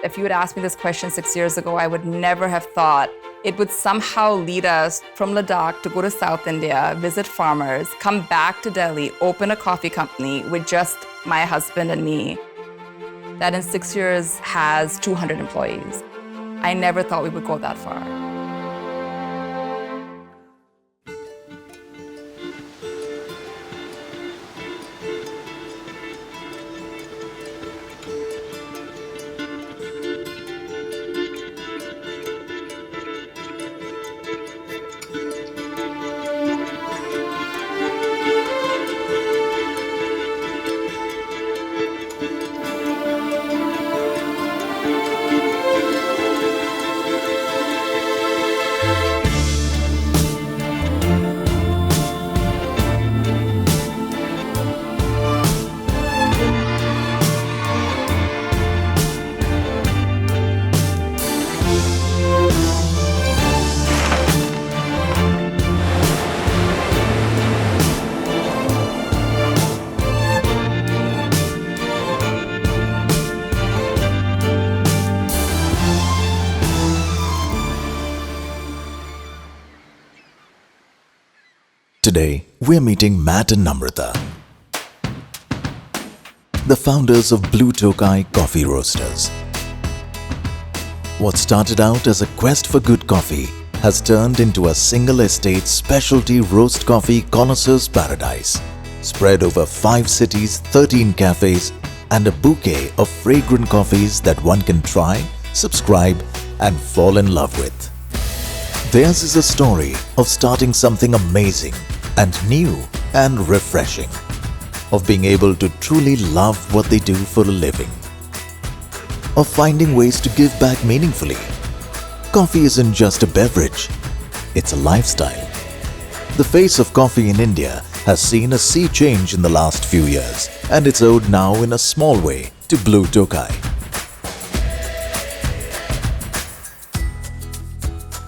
If you had asked me this question 6 years ago, I would never have thought it would somehow lead us from Ladakh to go to South India, visit farmers, come back to Delhi, open a coffee company with just my husband and me, that in 6 years has 200 employees. I never thought we would go that far. Today, we're meeting Matt and Namrata, the founders of Blue Tokai Coffee Roasters. What started out as a quest for good coffee has turned into a single estate specialty roast coffee connoisseur's paradise, spread over 5 cities, 13 cafes, and a bouquet of fragrant coffees that one can try, subscribe, and fall in love with. Theirs is a story of starting something amazing and new and refreshing, of being able to truly love what they do for a living, of finding ways to give back meaningfully. Coffee isn't just a beverage, it's a lifestyle. The face of coffee in India has seen a sea change in the last few years, and it's owed now in a small way to Blue Tokai.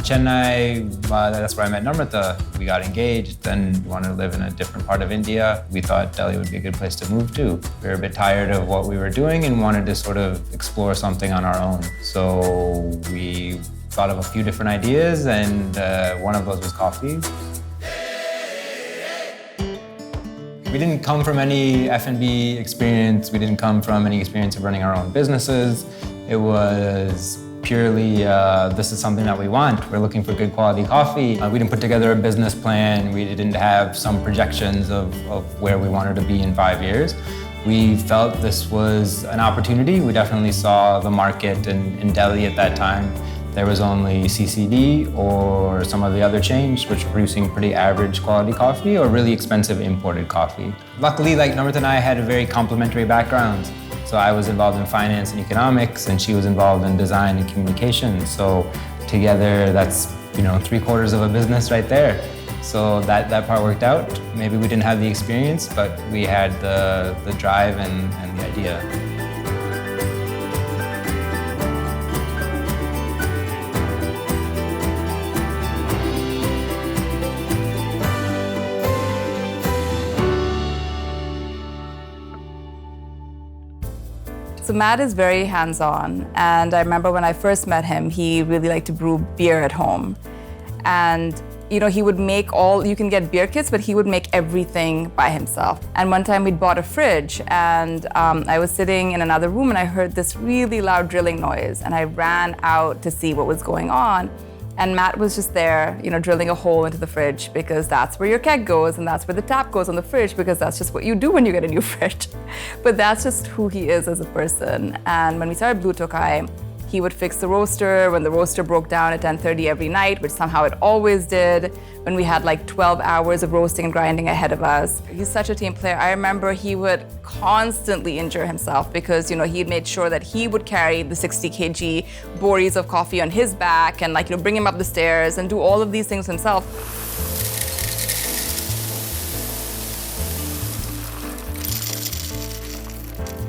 Chennai, that's where I met Namrata. We got engaged and wanted to live in a different part of India. We thought Delhi would be a good place to move to. We were a bit tired of what we were doing and wanted to sort of explore something on our own. So we thought of a few different ideas, and one of those was coffee. We didn't come from any F&B experience. We didn't come from any experience of running our own businesses. It was purely, this is something that we want. We're looking for good quality coffee. We didn't put together a business plan. We didn't have some projections of where we wanted to be in 5 years. We felt this was an opportunity. We definitely saw the market in Delhi at that time. There was only CCD or some of the other chains which were producing pretty average quality coffee or really expensive imported coffee. Luckily, like Namrata and I had a very complementary backgrounds. So I was involved in finance and economics, and she was involved in design and communications. So together, that's 3/4 of a business right there. So that part worked out. Maybe we didn't have the experience, but we had the drive and the idea. So Matt is very hands-on, and I remember when I first met him, he really liked to brew beer at home. And he would make you can get beer kits, but he would make everything by himself. And one time we'd bought a fridge, and I was sitting in another room and I heard this really loud drilling noise, and I ran out to see what was going on. And Matt was just there, drilling a hole into the fridge, because that's where your keg goes and that's where the tap goes on the fridge, because that's just what you do when you get a new fridge. But that's just who he is as a person. And when we started Blue Tokai, he would fix the roaster when the roaster broke down at 10:30 every night, which somehow it always did, when we had like 12 hours of roasting and grinding ahead of us. He's such a team player. I remember he would constantly injure himself because, he made sure that he would carry the 60 kg bories of coffee on his back and bring him up the stairs and do all of these things himself.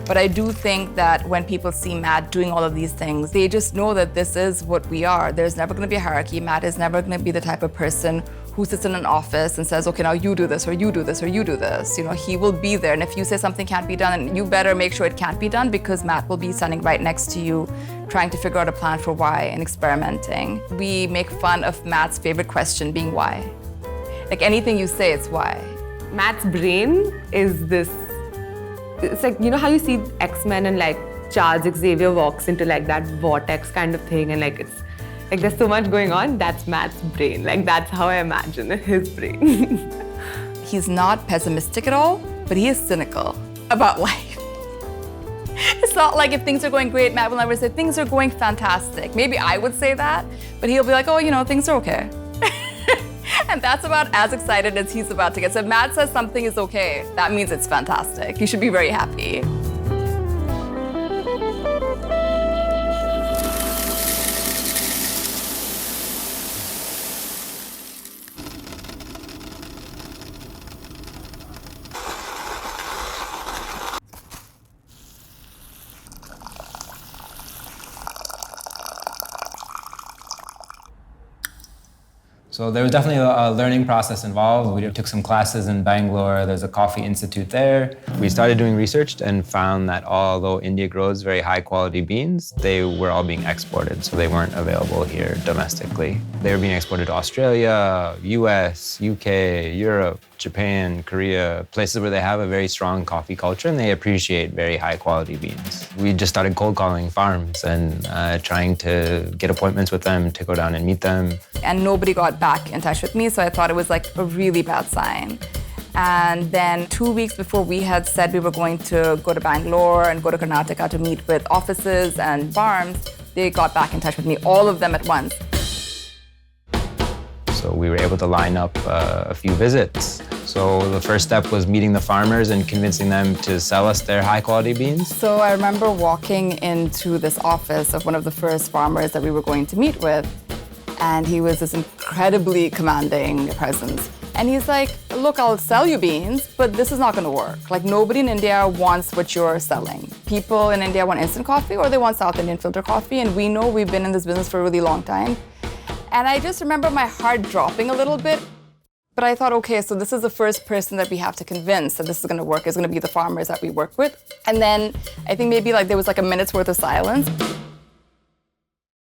But I do think that when people see Matt doing all of these things, they just know that this is what we are. There's never going to be a hierarchy. Matt is never going to be the type of person who sits in an office and says, okay, now you do this, or you do this, or you do this. You know, he will be there. And if you say something can't be done, you better make sure it can't be done, because Matt will be standing right next to you, trying to figure out a plan for why and experimenting. We make fun of Matt's favorite question being why. Like anything you say, it's why. Matt's brain is this, it's like, you know how you see X-Men and like Charles Xavier walks into like that vortex kind of thing, and like it's like there's so much going on. That's Matt's brain. Like that's how I imagine his brain. He's not pessimistic at all, but he is cynical about life. It's not like if things are going great, Matt will never say things are going fantastic. Maybe I would say that, but he'll be like, oh, you know, things are okay. And that's about as excited as he's about to get. So if Matt says something is okay, that means it's fantastic. You should be very happy. So there was definitely a learning process involved. We took some classes in Bangalore. There's a coffee institute there. We started doing research and found that although India grows very high quality beans, they were all being exported, so they weren't available here domestically. They were being exported to Australia, US, UK, Europe, Japan, Korea, places where they have a very strong coffee culture and they appreciate very high quality beans. We just started cold calling farms and trying to get appointments with them to go down and meet them. And nobody got back in touch with me, so I thought it was like a really bad sign. And then 2 weeks before we had said we were going to go to Bangalore and go to Karnataka to meet with offices and farms, they got back in touch with me, all of them at once. So we were able to line up a few visits. So the first step was meeting the farmers and convincing them to sell us their high quality beans. So I remember walking into this office of one of the first farmers that we were going to meet with, and he was this incredibly commanding presence. And he's like, look, I'll sell you beans, but this is not gonna work. Like nobody in India wants what you're selling. People in India want instant coffee or they want South Indian filter coffee, and we know we've been in this business for a really long time. And I just remember my heart dropping a little bit. But I thought, okay, so this is the first person that we have to convince that this is gonna work, is gonna be the farmers that we work with. And then I think maybe like there was like a minute's worth of silence.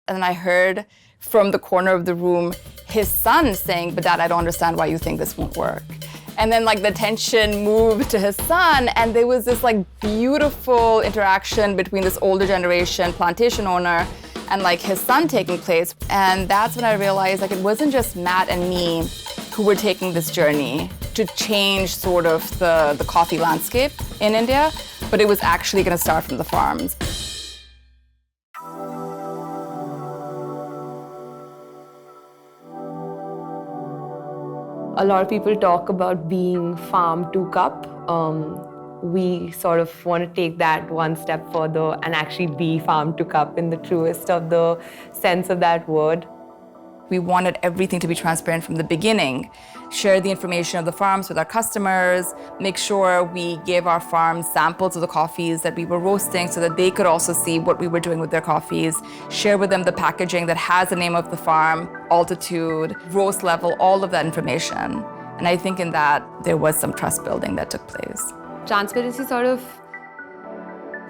And then I heard from the corner of the room his son saying, but Dad, I don't understand why you think this won't work. And then like the tension moved to his son, and there was this like beautiful interaction between this older generation plantation owner and like his son taking place. And that's when I realized like it wasn't just Matt and me who were taking this journey to change sort of the coffee landscape in India, but it was actually gonna start from the farms. A lot of people talk about being farm to cup. We sort of want to take that one step further and actually be farm to cup in the truest of the sense of that word. We wanted everything to be transparent from the beginning, share the information of the farms with our customers, make sure we gave our farms samples of the coffees that we were roasting so that they could also see what we were doing with their coffees, share with them the packaging that has the name of the farm, altitude, roast level, all of that information. And I think in that, there was some trust building that took place. Transparency sort of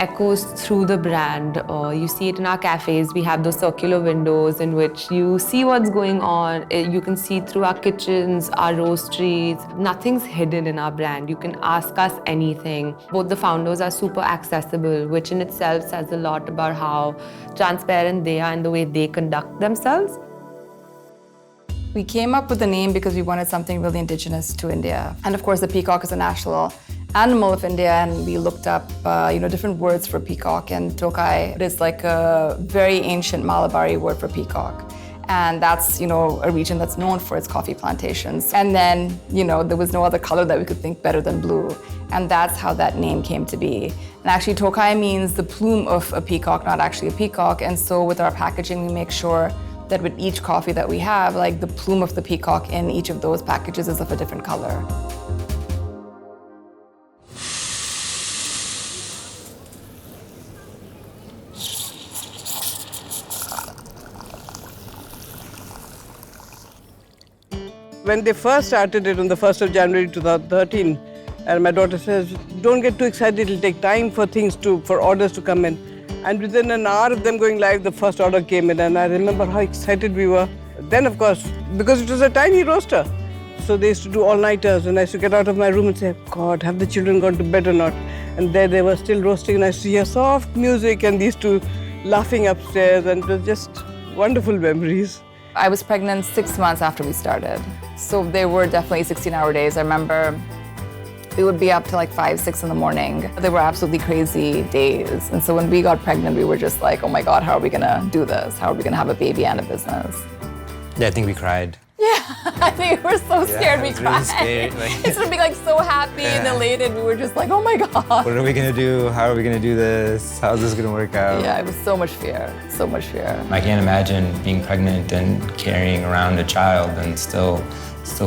echoes through the brand. You see it in our cafes. We have those circular windows in which you see what's going on. You can see through our kitchens, our roasteries. Nothing's hidden in our brand. You can ask us anything. Both the founders are super accessible, which in itself says a lot about how transparent they are in the way they conduct themselves. We came up with the name because we wanted something really indigenous to India. And of course, the peacock is a national animal of India, and we looked up different words for peacock, and Tokai is like a very ancient Malabari word for peacock. And that's a region that's known for its coffee plantations. And then there was no other color that we could think better than blue. And that's how that name came to be. And actually Tokai means the plume of a peacock, not actually a peacock. And so with our packaging, we make sure that with each coffee that we have, like the plume of the peacock in each of those packages is of a different color. When they first started it on the 1st of January 2013, and my daughter says, don't get too excited, it'll take time for orders to come in. And within an hour of them going live, the first order came in, and I remember how excited we were. Then, of course, because it was a tiny roaster, so they used to do all-nighters, and I used to get out of my room and say, God, have the children gone to bed or not? And there they were still roasting, and I used to hear soft music and these two laughing upstairs, and it was just wonderful memories. I was pregnant 6 months after we started, so they were definitely 16-hour days. I remember we would be up till like 5, 6 in the morning. They were absolutely crazy days. And so when we got pregnant, we were just like, oh my God, how are we gonna do this? How are we gonna have a baby and a business? Yeah, I think we cried. Yeah, I think we were so scared we cried. Really scared, Instead of being like so happy and elated, we were just like, oh my God. What are we gonna do? How are we gonna do this? How's this gonna work out? Yeah, it was so much fear, so much fear. I can't imagine being pregnant and carrying around a child and still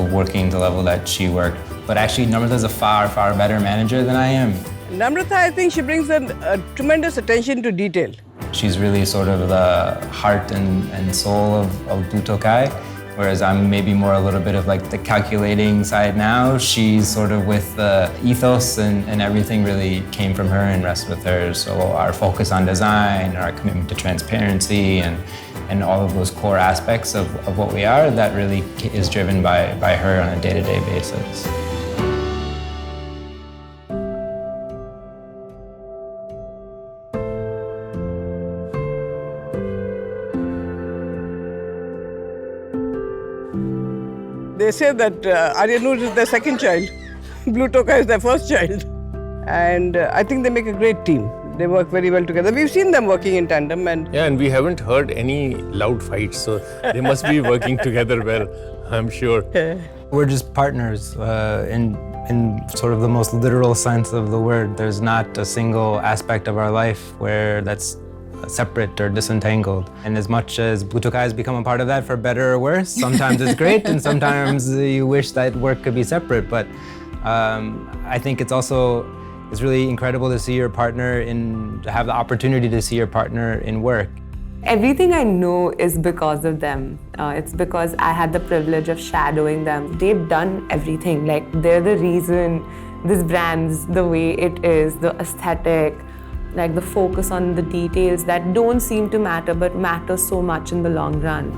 working the level that she worked. But actually, Namrata's a far, far better manager than I am. Namrata, I think she brings a tremendous attention to detail. She's really sort of the heart and soul of Blue Tokai, whereas I'm maybe more a little bit of like the calculating side now. She's sort of with the ethos and everything really came from her and rests with her. So our focus on design, our commitment to transparency and all of those core aspects of what we are, that really is driven by her on a day-to-day basis. They say that Aryanur is their second child, Blue Tokai is their first child. And I think they make a great team. They work very well together. We've seen them working in tandem. And we haven't heard any loud fights, so they must be working together well, I'm sure. We're just partners in sort of the most literal sense of the word. There's not a single aspect of our life where that's separate or disentangled. And as much as Blue Tokai has become a part of that for better or worse, sometimes it's great and sometimes you wish that work could be separate. But I think it's really incredible to see your partner to have the opportunity to see your partner in work. Everything I know is because of them. It's because I had the privilege of shadowing them. They've done everything. Like, they're the reason this brand's the way it is, the aesthetic, like the focus on the details that don't seem to matter but matter so much in the long run.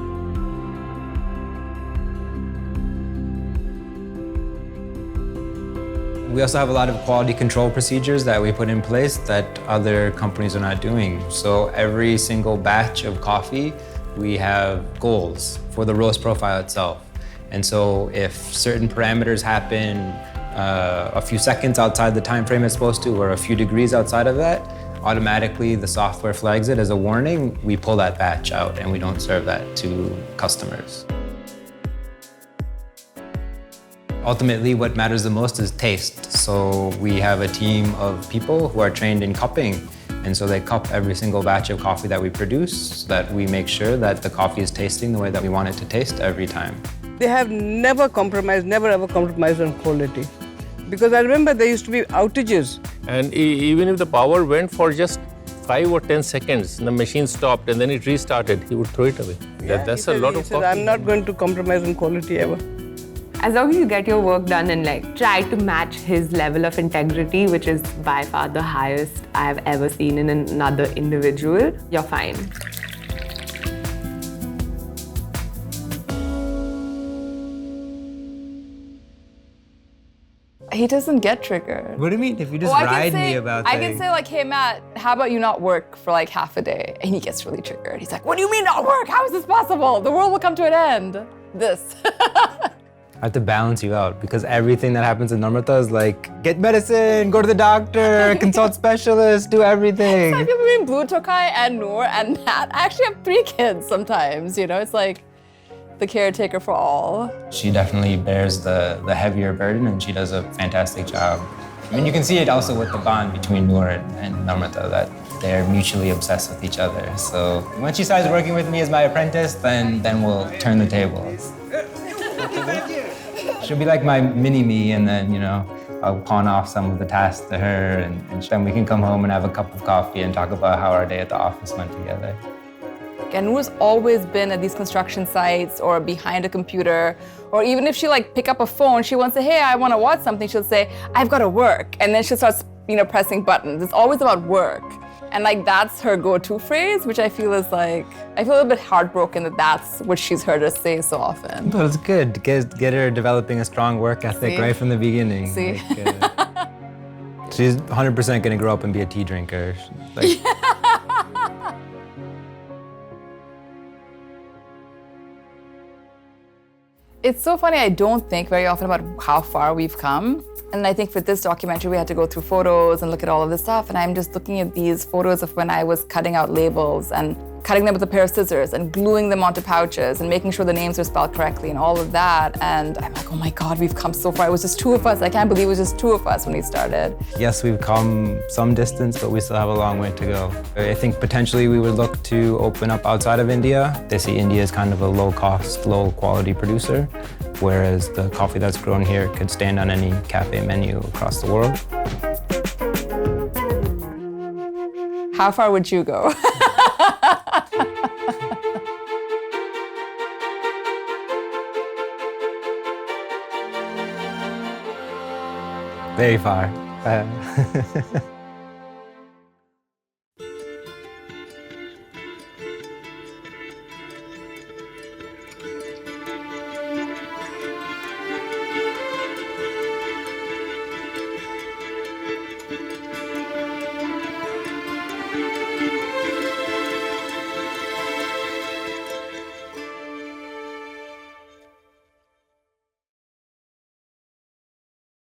We also have a lot of quality control procedures that we put in place that other companies are not doing. So every single batch of coffee, we have goals for the roast profile itself. And so if certain parameters happen a few seconds outside the time frame it's supposed to, or a few degrees outside of that, automatically the software flags it as a warning. We pull that batch out and we don't serve that to customers. Ultimately, what matters the most is taste. So we have a team of people who are trained in cupping. And so they cup every single batch of coffee that we produce so that we make sure that the coffee is tasting the way that we want it to taste every time. They have never ever compromised on quality. Because I remember there used to be outages. And even if the power went for just 5 or 10 seconds, the machine stopped and then it restarted, he would throw it away. Yeah, that's a lot of coffee. I'm not going to compromise on quality ever. As long as you get your work done and like try to match his level of integrity, which is by far the highest I've ever seen in another individual, you're fine. He doesn't get triggered. What do you mean? If you just ride me about things. I can say like, hey Matt, how about you not work for like half a day? And he gets really triggered. He's like, what do you mean not work? How is this possible? The world will come to an end. This. I have to balance you out because everything that happens in Namrata is like, get medicine, go to the doctor, consult specialists, do everything. Some people between Blue Tokai and Noor and Matt, I actually have 3 kids sometimes, you know? It's like the caretaker for all. She definitely bears the heavier burden and she does a fantastic job. I mean, you can see it also with the bond between Noor and Namrata, that they're mutually obsessed with each other. So once she starts working with me as my apprentice, then we'll turn the tables. She'll be like my mini-me, and then, you know, I'll pawn off some of the tasks to her, and then we can come home and have a cup of coffee and talk about how our day at the office went together. And Noor's always been at these construction sites or behind a computer, or even if she like pick up a phone, she wants to say, hey, I want to watch something, she'll say, I've got to work. And then she'll start, pressing buttons. It's always about work. And like that's her go-to phrase, which I feel is like, I feel a little bit heartbroken that that's what she's heard us say so often. But it's good. Get her developing a strong work ethic right from the beginning. See? She's 100% going to grow up and be a tea drinker. Like, It's so funny, I don't think very often about how far we've come. And I think for this documentary, we had to go through photos and look at all of this stuff. And I'm just looking at these photos of when I was cutting out labels and cutting them with a pair of scissors and gluing them onto pouches and making sure the names were spelled correctly and all of that. And I'm like, oh my God, we've come so far. It was just 2 of us. I can't believe it was just 2 of us when we started. yes, we've come some distance, but we still have a long way to go. I think potentially we would look to open up outside of India. They see India as kind of a low-cost, low-quality producer, whereas the coffee that's grown here could stand on any cafe menu across the world. How far would you go? Very far.